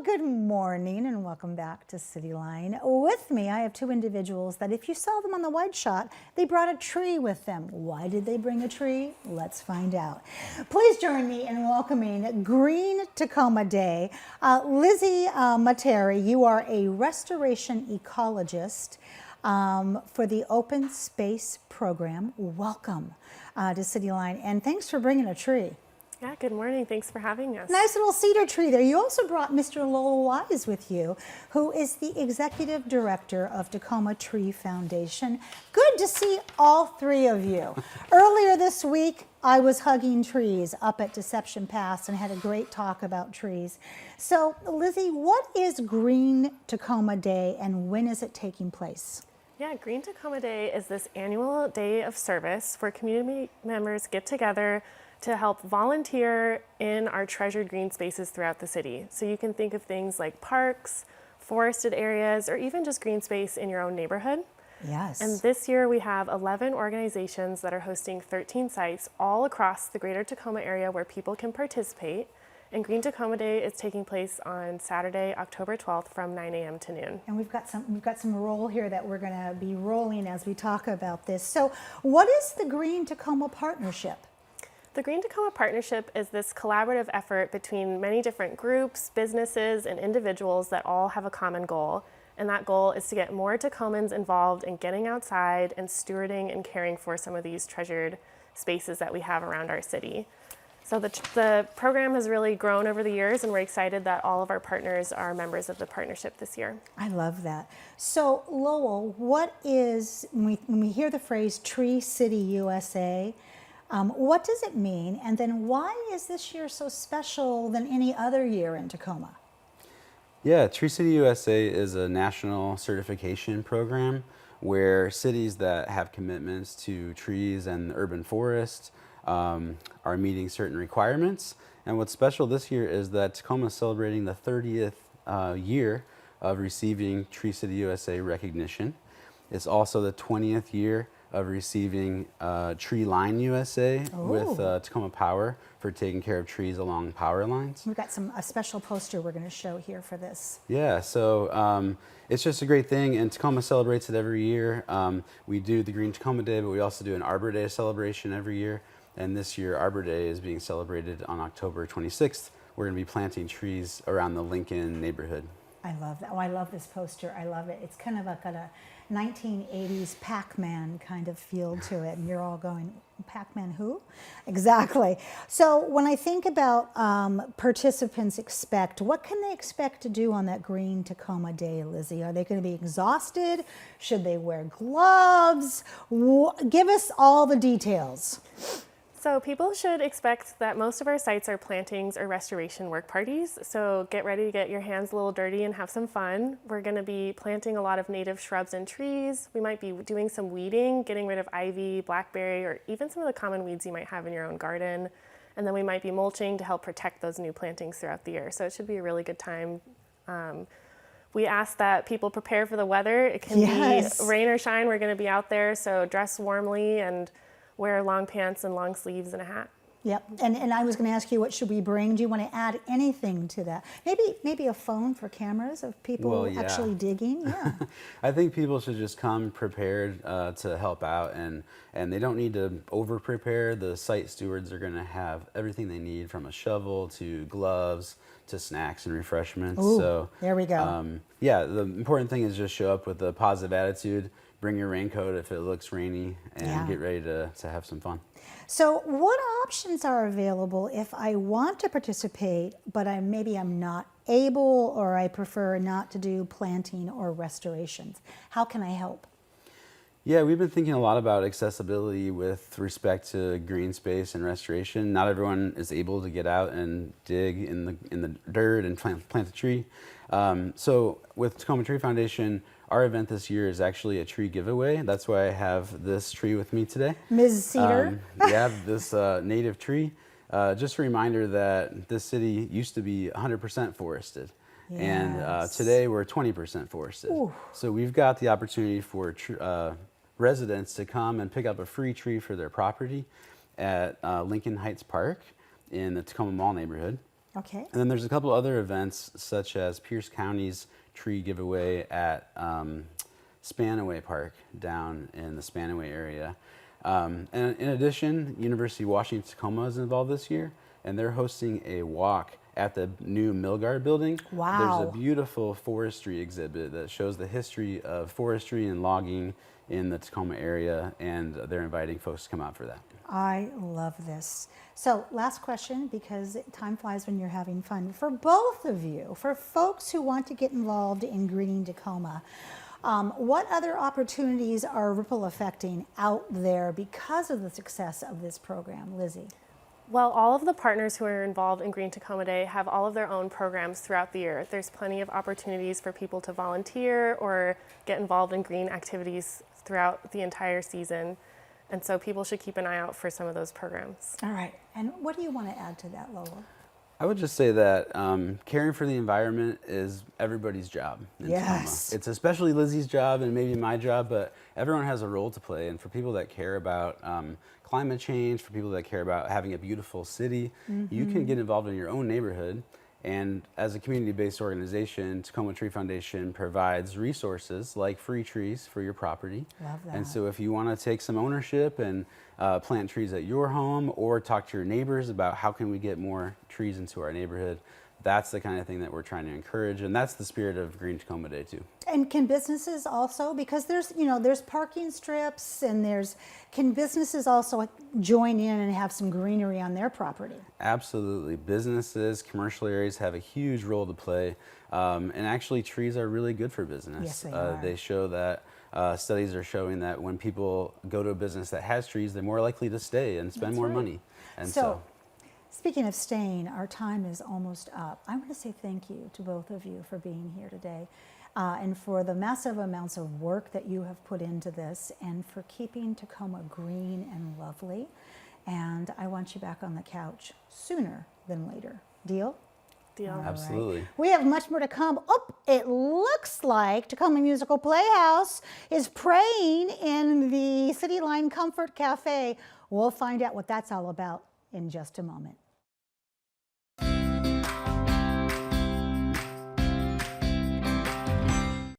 Good morning and welcome back to Cityline. With me, I have two individuals that if you saw them on the wide shot, they brought a tree with them. Why did they bring a tree? Let's find out. Please join me in welcoming Green Tacoma Day. Lizzie Materi, you are a restoration ecologist for the Open Space Program. Welcome to Cityline, and thanks for bringing a tree. Yeah, good morning. Thanks for having us. Nice little cedar tree there. You also brought Mr. Lowell Wise with you, who is the Executive Director of Tacoma Tree Foundation. Good to see all three of you. Earlier this week, I was hugging trees up at Deception Pass and had a great talk about trees. So, Lizzie, what is Green Tacoma Day and when is it taking place? Yeah, Green Tacoma Day is this annual day of service where community members get together to help volunteer in our treasured green spaces throughout the city. So you can think of things like parks, forested areas, or even just green space in your own neighborhood. Yes. And this year we have 11 organizations that are hosting 13 sites all across the greater Tacoma area where people can participate. And Green Tacoma Day is taking place on Saturday, October 12th from 9 a.m. to noon. And we've got some roll here that we're going to be rolling as we talk about this. So what is the Green Tacoma Partnership? The Green Tacoma Partnership is this collaborative effort between many different groups, businesses, and individuals that all have a common goal. And that goal is to get more Tacomans involved in getting outside and stewarding and caring for some of these treasured spaces that we have around our city. So the program has really grown over the years, and we're excited that all of our partners are members of the partnership this year. I love that. So Lowell, what is, when we hear the phrase Tree City USA, what does it mean? And then why is this year so special than any other year in Tacoma? Yeah, Tree City USA is a national certification program where cities that have commitments to trees and urban forests are meeting certain requirements. And what's special this year is that Tacoma is celebrating the 30th year of receiving Tree City USA recognition. It's also the 20th year of receiving Cityline USA with Tacoma Power for taking care of trees along power lines. We've got a special poster we're going to show here for this. Yeah, so it's just a great thing, and Tacoma celebrates it every year. We do the Green Tacoma Day, but we also do an Arbor Day celebration every year. And this year, Arbor Day is being celebrated on October 26th. We're going to be planting trees around the Lincoln neighborhood. I love that. Oh, I love this poster. I love it. It's kind of got a 1980s Pac-Man kind of feel to it, and you're all going, Pac-Man who? Exactly. So when I think about participants what can they expect to do on that Green Tacoma Day, Lizzie? Are they going to be exhausted? Should they wear gloves? Give us all the details. So people should expect that most of our sites are plantings or restoration work parties. So get ready to get your hands a little dirty and have some fun. We're going to be planting a lot of native shrubs and trees. We might be doing some weeding, getting rid of ivy, blackberry, or even some of the common weeds you might have in your own garden. And then we might be mulching to help protect those new plantings throughout the year. So it should be a really good time. We ask that people prepare for the weather. It can be rain or shine. We're going to be out there, so dress warmly and wear long pants and long sleeves and a hat. Yep, and I was going to ask you, what should we bring? Do you want to add anything to that? Maybe a phone for cameras of people actually digging? Yeah. I think people should just come prepared to help out, and they don't need to over-prepare. The site stewards are going to have everything they need, from a shovel to gloves to snacks and refreshments. Ooh, so there we go. Yeah, the important thing is just show up with a positive attitude. Bring your raincoat if it looks rainy, and get ready to have some fun. So what options are available if I want to participate, but maybe I'm not able, or I prefer not to do planting or restorations? How can I help? Yeah, we've been thinking a lot about accessibility with respect to green space and restoration. Not everyone is able to get out and dig in the dirt and plant a tree. So with Tacoma Tree Foundation, our event this year is actually a tree giveaway. That's why I have this tree with me today. Ms. Cedar? Yeah, this native tree. Just a reminder that this city used to be 100% forested. Yes. And today we're 20% forested. Ooh. So we've got the opportunity for residents to come and pick up a free tree for their property at Lincoln Heights Park in the Tacoma Mall neighborhood. Okay. And then there's a couple other events, such as Pierce County's tree giveaway at Spanaway Park down in the Spanaway area. And in addition, University of Washington Tacoma is involved this year, and they're hosting a walk at the new Milgard building. Wow. There's a beautiful forestry exhibit that shows the history of forestry and logging in the Tacoma area, and they're inviting folks to come out for that. I love this. So last question, because time flies when you're having fun. For both of you, for folks who want to get involved in greening Tacoma, what other opportunities are ripple affecting out there because of the success of this program? Lizzie? Well, all of the partners who are involved in Green Tacoma Day have all of their own programs throughout the year. There's plenty of opportunities for people to volunteer or get involved in green activities throughout the entire season. And so people should keep an eye out for some of those programs. All right. And what do you want to add to that, Lowell? I would just say that caring for the environment is everybody's job in Yes. Tacoma. It's especially Lizzie's job and maybe my job, but everyone has a role to play. And for people that care about climate change, for people that care about having a beautiful city, you can get involved in your own neighborhood. And as a community-based organization, Tacoma Tree Foundation provides resources like free trees for your property. Love that. And so if you want to take some ownership and plant trees at your home, or talk to your neighbors about how can we get more trees into our neighborhood, that's the kind of thing that we're trying to encourage. And that's the spirit of Green Tacoma Day too. And can businesses also, because there's parking strips and can businesses also join in and have some greenery on their property? Absolutely. Businesses, commercial areas have a huge role to play. And actually trees are really good for business. Yes, they are. They show that, studies are showing that when people go to a business that has trees, they're more likely to stay and spend That's more right. money. And So, speaking of staying, our time is almost up. I want to say thank you to both of you for being here today and for the massive amounts of work that you have put into this and for keeping Tacoma green and lovely. And I want you back on the couch sooner than later. Deal? Deal. All Absolutely. right. We have much more to come. Oh, it looks like Tacoma Musical Playhouse is praying in the Cityline Comfort Cafe. We'll find out what that's all about in just a moment.